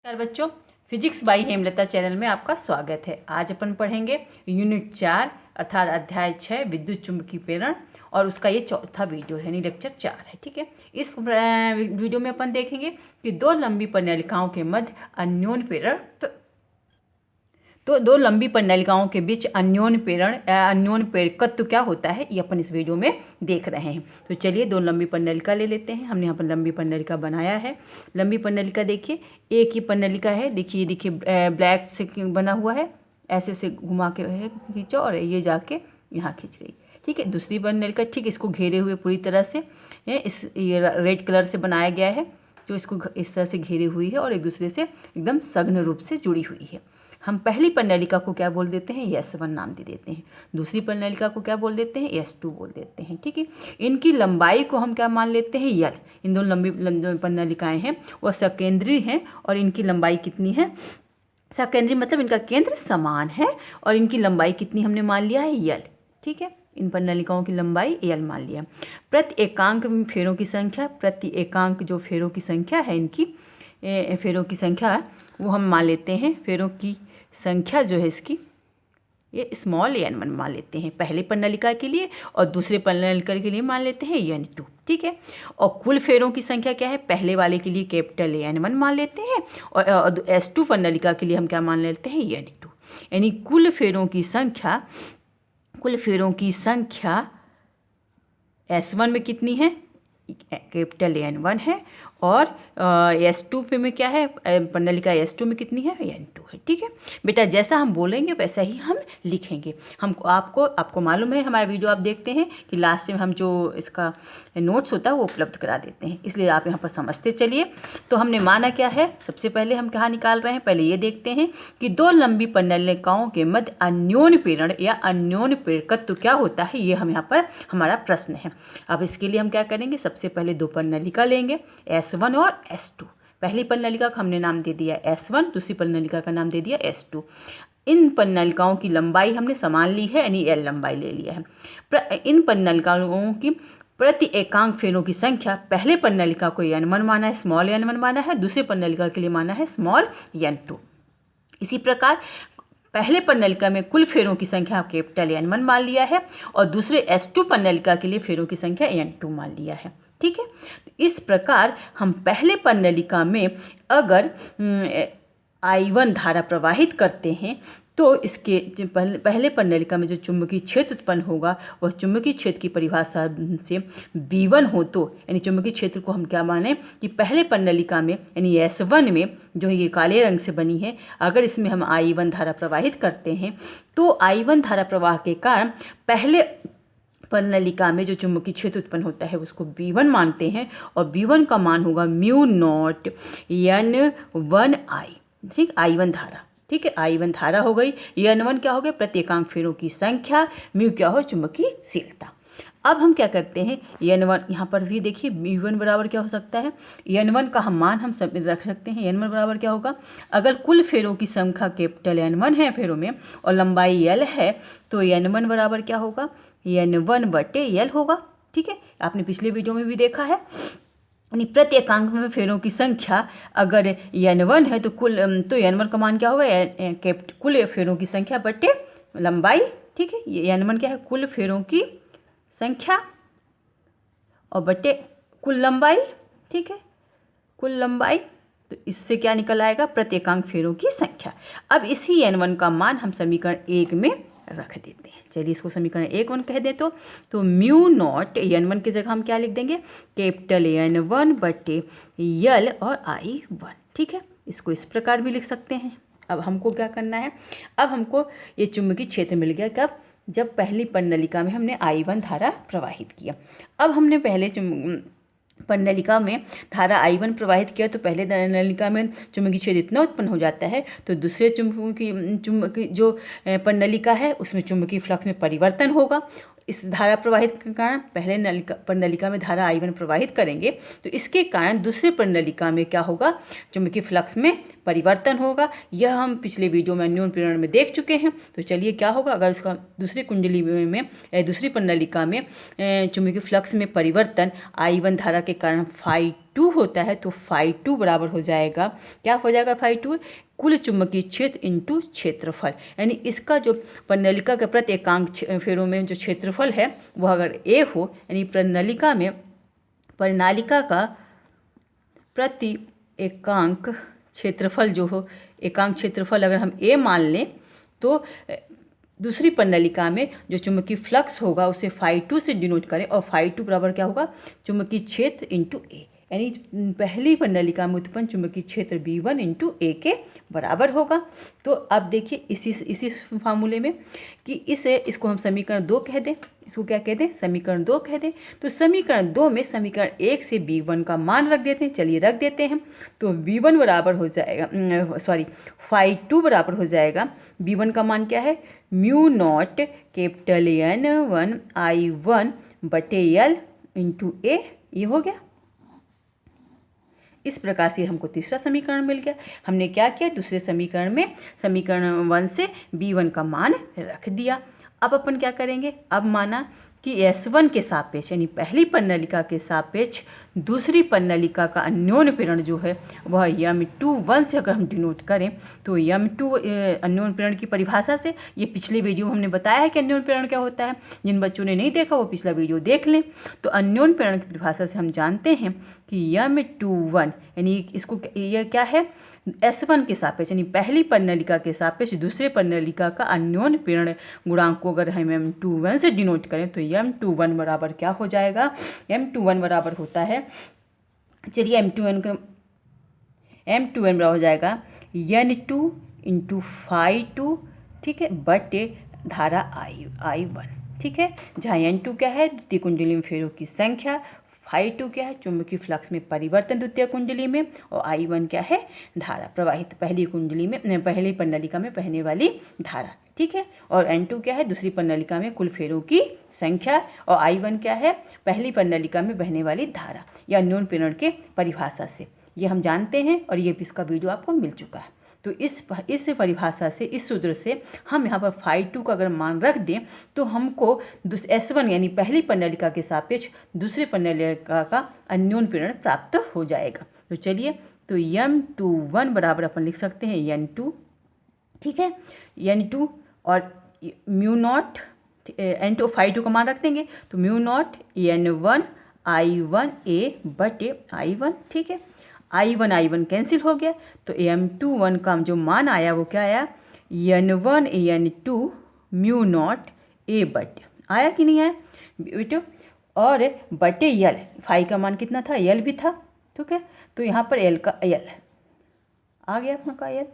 नमस्कार बच्चों, physics by Hemlata channel में आपका स्वागत है। आज अपन पढ़ेंगे यूनिट 4 अर्थात अध्याय 6 विद्युत चुम्बकीय प्रेरण और उसका ये चौथा वीडियो है, यानी लेक्चर 4 है। ठीक है, इस वीडियो में अपन देखेंगे कि दो लंबी परिनलिकाओं के मध्य अन्योन्य प्रेरण तो दो लंबी परिनलिकाओं के बीच अन्योन्य प्रेरकत्व क्या होता है, ये अपन इस वीडियो में देख रहे हैं। तो चलिए दो लंबी परिनलिका ले लेते हैं। हमने यहाँ पर लंबी परिनलिका बनाया है। लंबी परिनलिका देखिए, एक ही परिनलिका है। देखिए ब्लैक से बना हुआ है, ऐसे से घुमा के है खींचो और ये जाके यहाँ खींच गई। ठीक है, दूसरी परिनलिका ठीक इसको घेरे हुए पूरी तरह से ये रेड कलर से बनाया गया है, जो इसको इस तरह से घेरे हुई है और एक दूसरे से एकदम सघन रूप से जुड़ी हुई है। हम पहली परिनलिका को क्या बोल देते हैं, S1 नाम दे देते हैं। दूसरी परिनलिका को क्या बोल देते हैं, S2 बोल देते हैं। ठीक है, इनकी लंबाई को हम क्या मान लेते हैं, L। इन दोनों लंबी परिनलिकाएं हैं वो सकेंद्रीय हैं और इनकी लंबाई कितनी है, सकेंद्रीय मतलब इनका केंद्र समान है और इनकी लंबाई कितनी हमने मान लिया है, L। ठीक है, इन परिनलिकाओं की लंबाई L मान लिया। प्रति एकांक फेरों की संख्या, प्रति एकांक जो फेरों की संख्या है, इनकी फेरों की संख्या वो हम मान लेते हैं, फेरों की संख्या जो है इसकी ये स्मॉल n1 मान लेते हैं पहली परिनलिका के लिए, और दूसरे परिनलिका के लिए मान लेते हैं n2। ठीक है, और कुल फेरों की संख्या क्या है, पहले वाले के लिए कैपिटल N1 मान लेते हैं और S2 परिनलिका के लिए हम क्या मान लेते हैं, n2। यानी कुल फेरों की संख्या S1 में कितनी है, कैपिटल N1 है, और S2 पे में क्या है, परिनलिका S2 में कितनी है, N2 है। ठीक है बेटा, जैसा हम बोलेंगे वैसा ही हम लिखेंगे। हमको आपको मालूम है, हमारा वीडियो आप देखते हैं कि लास्ट में हम जो इसका नोट्स होता है वो उपलब्ध करा देते हैं, इसलिए आप यहाँ पर समझते चलिए। तो हमने माना क्या है, सबसे पहले हम कहाँ निकाल रहे हैं, पहले ये देखते हैं कि दो लंबी परिनलिकाओं के मध्य अन्योन्य प्रेरण या अन्योन्य प्रेरकत्व क्या होता है, ये हम यहाँ पर हमारा प्रश्न है। अब इसके लिए हम क्या करेंगे, सबसे पहले दो परिनलिका लेंगे, S1 और S2। पहली परिनलिका का हमने नाम दे दिया S1, दूसरी परिनलिका का नाम दे दिया S2। इन परिनलिकाओं की लंबाई हमने समान ली है, यानी L लंबाई ले लिया है। इन परिनलिकाओं की प्रति एकांक फेरों की संख्या, पहले परिनलिका को N1 माना है, स्मॉल n1 माना है, दूसरे परिनलिका के लिए माना है स्मॉल n2। इसी प्रकार पहले परिनलिका में कुल फेरों की संख्या कैपिटल N1 मान लिया है और दूसरे S2 परिनलिका के लिए फेरों की संख्या N2 मान लिया है। ठीक है, इस प्रकार हम पहले परिनलिका में अगर I1 धारा प्रवाहित करते हैं तो इसके पहले परिनलिका में जो चुंबकीय क्षेत्र उत्पन्न होगा वह चुंबकीय क्षेत्र की परिभाषा से V1 हो, तो यानी चुंबकीय क्षेत्र को हम क्या माने कि पहले परिनलिका में यानी S1 में जो ये काले रंग से बनी है, अगर इसमें हम I1 धारा प्रवाहित करते हैं तो I1 धारा प्रवाह के कारण पहले परिनलिका में जो चुंबकीय क्षेत्र उत्पन्न होता है उसको V1 मानते हैं और V1 का मान होगा μ0 N1I। ठीक, I1 धारा, ठीक है, I1 धारा हो गई, N1 क्या हो गया, प्रति एकांक फेरों की संख्या, म्यू क्या हो, चुंबकीयशीलता। अब हम क्या करते हैं, N1 यहाँ पर भी देखिए V1 बराबर क्या हो सकता है, N1 का हम मान हम सब रख सकते हैं। N1 बराबर क्या होगा, अगर कुल फेरों की संख्या कैपिटल N1 है फेरों में और लंबाई L है तो N1 बराबर क्या होगा, N1/L होगा। ठीक है, आपने पिछले वीडियो में भी देखा है, यानी प्रति एकांक में फेरों की संख्या अगर N1 है तो N1 का मान क्या होगा, कुल फेरों की संख्या बटे लंबाई। ठीक है, ये N1 क्या है, कुल फेरों की संख्या और बटे कुल लंबाई। ठीक है, कुल लंबाई, तो इससे क्या निकल आएगा, प्रति एकांक फेरों की संख्या। अब इसी N1 का मान हम समीकरण 1 में रख देते हैं। चलिए इसको समीकरण 1 कह दे तो μ0 N1 की जगह हम क्या लिख देंगे, कैपिटल N1/L और I1। ठीक है, इसको इस प्रकार भी लिख सकते हैं। अब हमको क्या करना है, अब हमको ये चुंबकीय क्षेत्र मिल गया कब, जब पहली परिनलिका में हमने I1 धारा प्रवाहित किया। अब हमने पहले परिनलिका में धारा I1 प्रवाहित किया तो पहले परिनलिका में चुंबकीय क्षेत्र इतना उत्पन्न हो जाता है तो दूसरे चुंबकीय जो परिनलिका है उसमें चुंबकीय फ्लक्स में परिवर्तन होगा। इस धारा प्रवाहित के कारण पहले परिनलिका में धारा I1 प्रवाहित करेंगे तो इसके कारण दूसरे परिनलिका में क्या होगा, चुंबकीय फ्लक्स में परिवर्तन होगा। यह हम पिछले वीडियो में अन्योन्य प्रेरण में देख चुके हैं। तो चलिए क्या होगा, अगर इसका दूसरी कुंडली में दूसरी परिनलिका में चुंबकीय फ्लक्स में परिवर्तन I1 धारा के कारण टू होता है तो फाई टू बराबर हो जाएगा, क्या हो जाएगा फाई टू, कुल चुंबकीय क्षेत्र इंटू क्षेत्रफल। यानी इसका जो प्रणालिका के प्रति एकांक फेरों में जो क्षेत्रफल है वह अगर ए हो, यानी प्रणालिका का प्रति एकांक क्षेत्रफल जो हो, एकांक क्षेत्रफल अगर हम ए मान लें तो दूसरी प्रणालिका में जो चुंबकीय फ्लक्स होगा उसे फाई टू से डिनोट करें, और फाई टू बराबर क्या होगा, चुंबकीय क्षेत्र इंटू ए। यानी पहली प्रणालिका में उत्पन्न चुंबकीय क्षेत्र B1 इंटू ए के बराबर होगा। तो अब देखिए इसी फार्मूले में कि इसको हम समीकरण 2 कह दें, इसको क्या कह दें, समीकरण 2 कह दें। तो समीकरण 2 में समीकरण 1 से B1 का मान रख देते हैं, चलिए रख देते हैं। तो B1 बराबर हो जाएगा, सॉरी फाई टू बराबर हो जाएगा, B1 का मान क्या है, mu naught capital N1 I1 बटे L इंटू ए, ये हो गया। इस प्रकार से हमको तीसरा समीकरण मिल गया। हमने क्या किया, दूसरे समीकरण में समीकरण 1 से B1 का मान रख दिया। अब अपन क्या करेंगे, अब माना कि S1 के सापेक्ष यानी पहली प्रणालिका के सापेक्ष दूसरी प्रणालिका का अन्योन्य पीड़न जो है वह M21 से अगर हम डिनोट करें तो M2 अन्योन्य पीड़न की परिभाषा से, ये पिछले वीडियो में हमने बताया है कि अन्योन्य पीड़न क्या होता है, जिन बच्चों ने नहीं देखा वो पिछला वीडियो देख लें। तो अन्योन्य पीड़न की परिभाषा से हम जानते हैं कि M21 यानी इसको यह क्या है, S1 के सापेक्ष यानी पहली प्रणालिका के सापेक्ष दूसरे प्रणालिका का अन्योन्य पीड़न गुणांक को अगर हम M21 से डिनोट करें तो M21 बराबर क्या हो जाएगा, M21 बराबर होता है, चलिए M21 बराबर हो जाएगा N2 इंटू फाई टू, ठीक है, बटे धारा I1, ठीक है, जहाँ N2 क्या है, द्वितीय कुंडली में फेरों की संख्या, फाई टू क्या है, चुंबकीय फ्लक्स में परिवर्तन द्वितीय कुंडली में, और I1 क्या है, धारा प्रवाहित पहली कुंडली में, पहली प्रणालिका में बहने वाली धारा, ठीक है, और N2 क्या है, दूसरी प्रणालिका में कुल फेरों की संख्या, और I1 क्या है, पहली प्रणालिका में बहने वाली धारा, या अन्योन्य पीड़न के परिभाषा से ये हम जानते हैं, और ये इसका वीडियो आपको मिल चुका है। तो इस परिभाषा से, इस सूत्र से हम यहाँ पर फाई टू का अगर मान रख दें तो हमको S1 यानी पहली प्रणालिका के सापेक्ष दूसरे प्रणालिका का अन्योन्य पीड़न प्राप्त हो जाएगा। तो चलिए, तो M21 बराबर अपन लिख सकते हैं N2, ठीक है, N2 और mu naught N2 phi to का मान रख देंगे तो mu naught N1 I1 A बटे I1, ठीक है, I1 कैंसिल हो गया, तो M21 का जो मान आया वो क्या आया, N1 N2 mu naught A बटे, आया कि नहीं आया बेटो, और बटे L, फाई का मान कितना था, L भी था, ठीक है, तो यहाँ पर L का L आ गया अपना का L,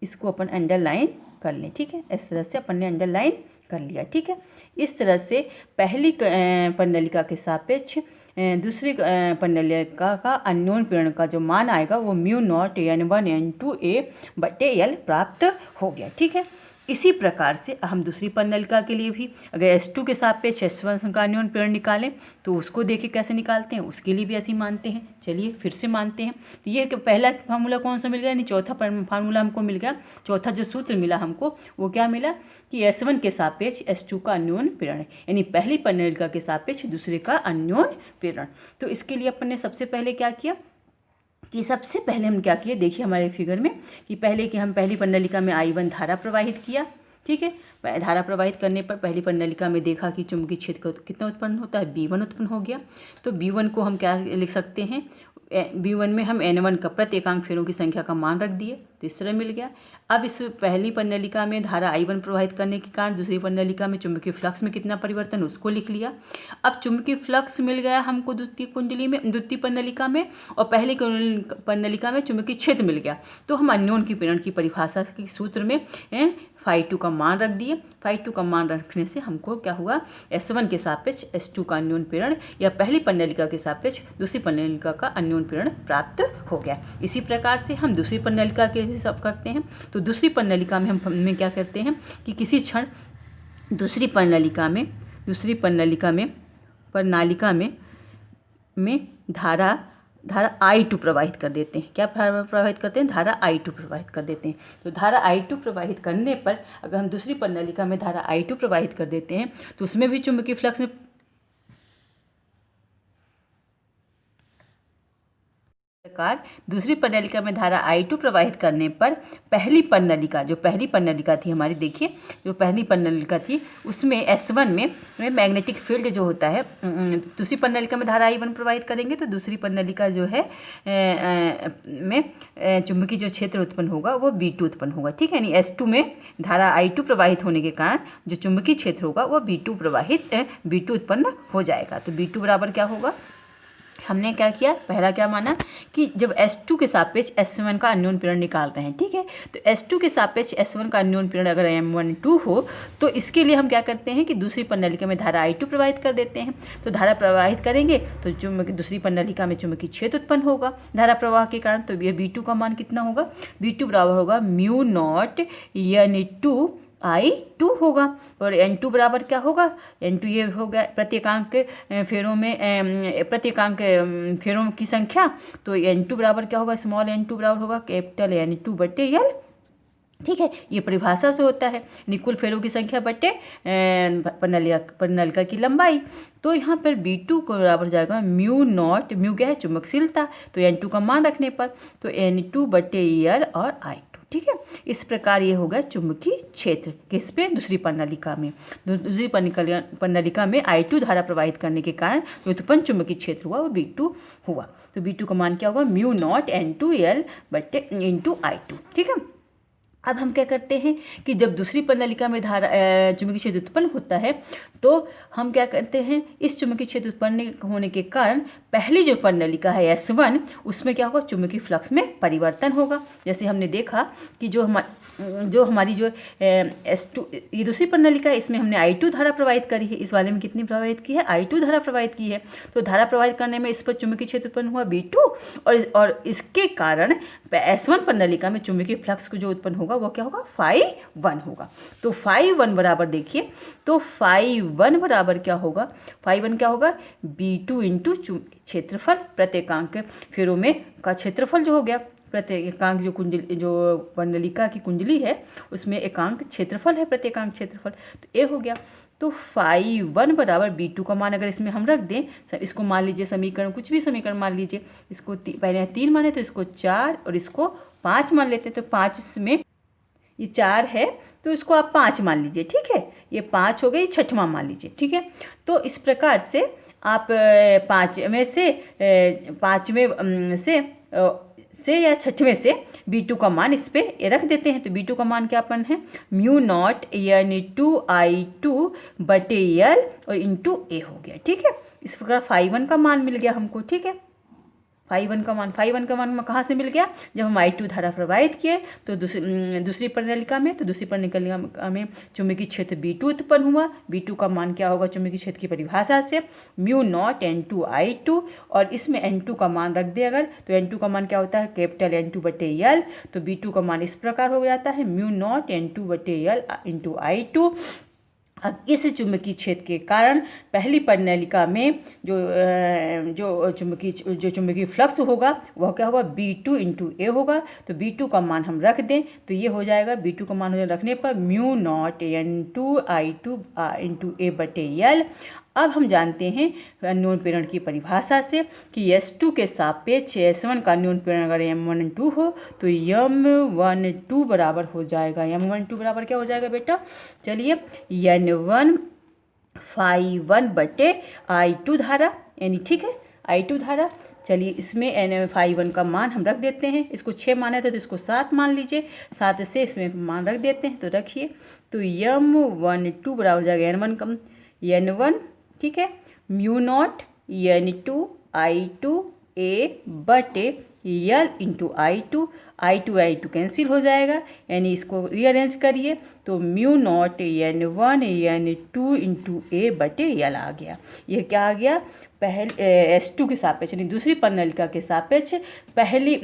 इसको अपन अंडरलाइन कर लें, ठीक है, इस तरह से अपन ने अंडरलाइन कर लिया, ठीक है। इस तरह से पहली प्रणालिका के सापेक्ष दूसरी प्रणालिका का अन्योन्य पीड़न का जो मान आएगा वो mu naught N1 N2 A बटे L प्राप्त हो गया, ठीक है। इसी प्रकार से हम दूसरी प्रणालिका के लिए भी अगर S2 के सापेक्ष S1 का अन्योन्य पीड़न निकालें तो उसको देखिए कैसे निकालते हैं, उसके लिए भी ऐसे ही मानते हैं। चलिए फिर से मानते हैं, तो ये पहला फार्मूला कौन सा मिल गया, यानी चौथा फार्मूला हमको मिल गया, चौथा जो सूत्र मिला हमको वो क्या मिला कि S1 के सापेक्ष S2 का अन्योन्य पीड़न, यानी पहली प्रणालिका के सापेक्ष दूसरे का अन्योन्य पीड़न। तो इसके लिए अपन ने सबसे पहले क्या किया कि सबसे पहले हम क्या किए, देखिए हमारे फिगर में कि पहले कि हम पहली प्रणालिका में I1 धारा प्रवाहित किया, ठीक है, धारा प्रवाहित करने पर पहली प्रणालिका में देखा कि चुंबकीय क्षेत्र कितना उत्पन्न होता है, B1 उत्पन्न हो गया। तो B1 को हम क्या लिख सकते हैं, B1 में हम N1 का प्रति एकांक फेरों की संख्या का मान रख दिए, तो इस तरह मिल गया। अब इस पहली प्रणालिका में धारा I1 प्रवाहित करने के कारण दूसरी प्रणालिका में चुंबकीय फ्लक्स में कितना परिवर्तन, उसको लिख लिया। अब चुंबकीय फ्लक्स मिल गया हमको द्वितीय कुंडली में, द्वितीय प्रणालिका में, और पहली प्रणालिका में चुंबकीय क्षेत्र मिल गया। तो हम अन्योन्य की पीड़न की परिभाषा के सूत्र में फाई टू का मान रख दिए। फाई टू का मान रखने से हमको क्या हुआ, S1 के सापेक्ष S2 का अन्योन्य पीड़न या पहली प्रणालिका के सापेक्ष दूसरी प्रणालिका का अन्योन्य पीड़न प्राप्त हो गया। इसी प्रकार से हम दूसरी प्रणालिका के लिए सब करते हैं। तो दूसरी प्रणालिका में हम क्या करते हैं कि किसी क्षण दूसरी प्रणालिका में धारा I2 प्रवाहित कर देते हैं। क्या प्रवाहित करते हैं, धारा I2 प्रवाहित कर देते हैं। तो धारा I2 प्रवाहित करने पर अगर हम दूसरी प्रणालिका में धारा I2 प्रवाहित कर देते हैं तो उसमें भी चुंबकीय फ्लक्स में प्रकार दूसरी प्रणालिका में धारा I2 प्रवाहित करने पर पहली प्रणालिका थी हमारी, देखिए जो पहली प्रणालिका थी उसमें S1 में मैग्नेटिक फील्ड जो होता है, दूसरी प्रणालिका में धारा I1 प्रवाहित करेंगे तो दूसरी प्रणालिका जो है में चुंबकीय जो क्षेत्र उत्पन्न होगा वो B2 उत्पन्न होगा, ठीक है। यानी S2 में धारा I2 प्रवाहित होने के कारण जो चुंबकीय क्षेत्र होगा वो B2 उत्पन्न हो जाएगा। तो B2 बराबर क्या होगा, हमने क्या किया, पहला क्या माना कि जब S2 के सापेक्ष S1 का अन्योन्य पीड़न निकाल रहे हैं, ठीक है, तो S2 के सापेक्ष S1 का अन्योन्य पीड़न अगर M12 हो तो इसके लिए हम क्या करते हैं कि दूसरी प्रणालिका में धारा I2 प्रवाहित कर देते हैं। तो धारा प्रवाहित करेंगे तो दूसरी प्रणालिका में चुंबकीय क्षेत्र उत्पन्न होगा धारा प्रवाह के कारण। तो ये B2 का मान कितना होगा, B2 बराबर होगा म्यू नॉट N2 I2 होगा। और N2 बराबर क्या होगा, N2 ये हो गया प्रत्येकांक फेरों की संख्या। तो N2 बराबर क्या होगा, स्मॉल N2 बराबर होगा कैपिटल N2/L, ठीक है। ये परिभाषा से होता है निकुल फेरों की संख्या बटे प्रणालिका की लंबाई। तो यहाँ पर B2 को बराबर जाएगा म्यू नॉट, म्यू क्या है चुंबकशीलता, तो N2 का मान रखने पर तो N2/L और I2, ठीक है। इस प्रकार ये होगा चुंबकीय क्षेत्र किस पे, दूसरी प्रणालिका में। दूसरी प्रणालिका में I2 धारा प्रवाहित करने के कारण जो उत्पन्न चुंबकीय क्षेत्र हुआ वो B2 हुआ। तो B2 का मान क्या होगा, म्यू नॉट N2L/I2, ठीक है। अब हम क्या करते हैं कि जब दूसरी प्रणालिका में धारा चुंबकीय क्षेत्र उत्पन्न होता है तो हम क्या करते हैं, इस चुंबकीय क्षेत्र उत्पन्न होने के कारण पहली जो प्रणालिका है S1 उसमें क्या होगा, चुंबकीय फ्लक्स में परिवर्तन होगा। जैसे हमने देखा कि जो हमारी जो S2 ये दूसरी प्रणालिका है इसमें हमने I2 धारा प्रवाहित करी है, इस वाले में कितनी प्रवाहित की है, I2 धारा प्रवाहित की है। तो धारा प्रवाहित करने में इस पर चुंबकीय क्षेत्र उत्पन्न हुआ B2 और इसके कारण S1 प्रणालिका में चुंबकीय फ्लक्स को जो उत्पन्न होगा वो क्या होगा, φ1 होगा। तो φ1 बराबर देखिए, तो φ1 बराबर क्या होगा, φ1 क्या होगा, B2 इंटू क्षेत्रफल प्रत्येकांक फेरों में का क्षेत्रफल जो हो गया, प्रत्येकांक जो प्रणालिका की कुंडली है उसमें एकांक क्षेत्रफल है, प्रत्येकांक क्षेत्रफल, तो ए हो गया। तो φ1 बराबर B2 का मान अगर इसमें हम रख दें, इसको मान लीजिए समीकरण, कुछ भी समीकरण मान लीजिए, इसको पहले 3 माने तो इसको 4 और इसको 5 मान लेते हैं। तो 5 में ये 4 है तो इसको आप 5 मान लीजिए, ठीक है, ये 5 हो गए, ये छठवां मान लीजिए, ठीक है। तो इस प्रकार से आप 5वें से या छठवें से B2 का मान इस पे रख देते हैं। तो B2 का मान क्या अपन है, म्यू नॉट N2I2/L और इंटू ए हो गया, ठीक है। इस प्रकार φ1 का मान मिल गया हमको, ठीक है। φ1 का मान कहाँ से मिल गया, जब हम I2 धारा प्रवाहित किए तो दूसरी प्रणालिका में, तो दूसरी प्रणालिका में चुंबकीय क्षेत्र B2 उत्पन्न हुआ। B2 का मान क्या होगा चुंबकीय क्षेत्र की परिभाषा से, म्यू नॉट N2I2, और इसमें N2 का मान रख दे अगर, तो N2 का मान क्या होता है कैपिटल N2/L। तो B2 का मान इस प्रकार हो जाता है mu naught N2/L into I2। अब इस चुंबकीय क्षेत्र के कारण पहली प्रणालिका में जो चुंबकीय फ्लक्स होगा वह क्या होगा, B2 इंटू ए होगा। तो B2 का मान हम रख दें तो ये हो जाएगा, B2 का मान रखने पर mu naught N2I2 into A/L। अब हम जानते हैं अन्योन्य पीड़न की परिभाषा से कि S2 के सापेक्ष S1 का अन्योन्य पीड़न अगर M12 हो तो M12 बराबर हो जाएगा, M12 बराबर क्या हो जाएगा बेटा, चलिए N1 φ1/I2 धारा, यानी ठीक है I2 धारा। चलिए इसमें φ1 का मान हम रख देते हैं, इसको 6 माने थे तो इसको 7 मान लीजिए, 7 से इसमें मान रख देते हैं। तो रखिए, तो M12 बराबर हो जाएगा N1 ठीक है, mu naught N2I2A/L into I2 cancel हो जाएगा, यानी इसको रीअरेंज करिए तो mu naught N1 N2 into A/L आ गया। यह क्या आ गया, पहले S2 के सापेक्ष यानी दूसरी प्रणालिका के सापेक्ष पहली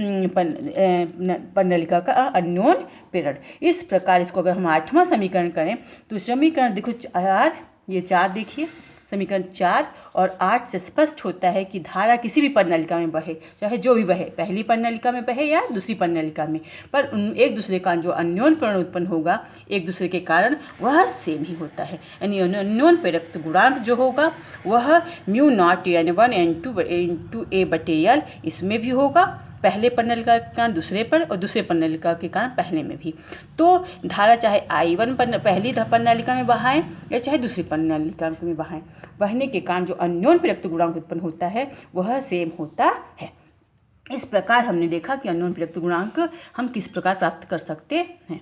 प्रणालिका का अन्योन्य पीड़न। इस प्रकार इसको अगर हम 8वां समीकरण करें तो समीकरण देखो 4, ये 4 देखिए, समीकरण 4 और 8 से स्पष्ट होता है कि धारा किसी भी प्रणालिका में बहे, चाहे जो भी बहे, पहली प्रणालिका में बहे या दूसरी प्रणालिका में, पर एक दूसरे का जो अन्योन्य पीड़न उत्पन्न होगा एक दूसरे के कारण वह सेम ही होता है। यानी अन्योन्य प्रेरकत्व गुणांक जो होगा वह mu naught N1 N2 into A/L इसमें भी होगा पहले प्रणालिका के कारण दूसरे पर और दूसरे प्रणालिका के कारण पहले में भी। तो धारा चाहे I1 पहली प्रणालिका में बहाएं या चाहे दूसरी प्रणालिका में बहाएं, बहने के कारण जो अन्योन्य प्रेरकत्व गुणांक उत्पन्न होता है वह सेम होता है। इस प्रकार हमने देखा कि अन्योन्य प्रेरकत्व गुणांक हम किस प्रकार प्राप्त कर सकते हैं।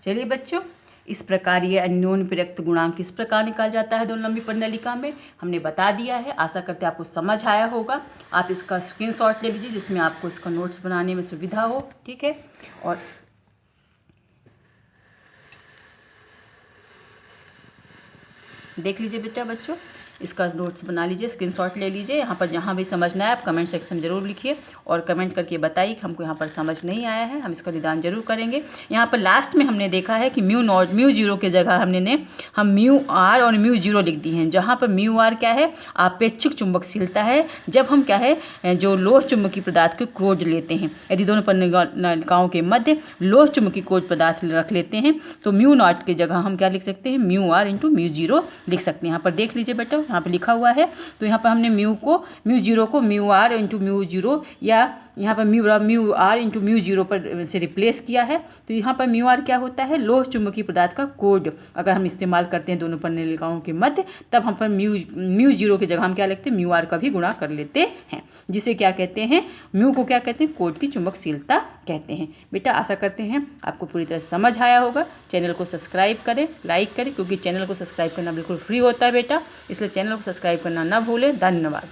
चलिए बच्चों, इस प्रकार ये अन्योन्य प्रेरकत्व गुणांक किस प्रकार निकाला जाता है दोलन लंबी प्रणालिका में हमने बता दिया है। आशा करते हैं आपको समझ आया होगा। आप इसका स्क्रीनशॉट ले लीजिए जिसमें आपको इसका नोट्स बनाने में सुविधा हो, ठीक है। और देख लीजिए बेटा बच्चों, इसका नोट्स बना लीजिए, स्क्रीनशॉट ले लीजिए। यहाँ पर जहाँ भी समझना है आप कमेंट सेक्शन में ज़रूर लिखिए और कमेंट करके बताइए कि हमको यहाँ पर समझ नहीं आया है, हम इसका निदान जरूर करेंगे। यहाँ पर लास्ट में हमने देखा है कि म्यू जीरो के जगह हम म्यू आर और म्यू जीरो लिख दी हैं। जहाँ पर म्यू आर क्या है, आपेक्षिक चुंबकशीलता है। जब हम क्या है जो लोह चुंबकीय पदार्थ के क्रोध लेते हैं, यदि दोनों प्रणालिकाओं के मध्य लोह चुंबकीय क्रोध पदार्थ रख लेते हैं तो म्यू नॉट की जगह हम क्या लिख सकते हैं, mu r into mu zero लिख सकते हैं। यहाँ पर देख लीजिए बेटा, यहाँ पे लिखा हुआ है। तो यहाँ पर हमने म्यू जीरो को mu r into mu zero या यहाँ पर mu r into mu zero पर से रिप्लेस किया है। तो यहाँ पर म्यू आर क्या होता है, लोह चुंबकीय पदार्थ का कोड अगर हम इस्तेमाल करते हैं दोनों प्रणालिकाओं के मध्य, तब हम पर म्यू जीरो की जगह हम क्या लिखते हैं, म्यू आर का भी गुणा कर लेते हैं, जिसे क्या कहते हैं, म्यू को क्या कहते हैं, कोड की चुंबकशीलता कहते हैं। बेटा आशा करते हैं आपको पूरी तरह समझ आया होगा। चैनल को सब्सक्राइब करें, लाइक करें, क्योंकि चैनल को सब्सक्राइब करना बिल्कुल फ्री होता है बेटा, इसलिए चैनल को सब्सक्राइब करना ना भूलें। धन्यवाद।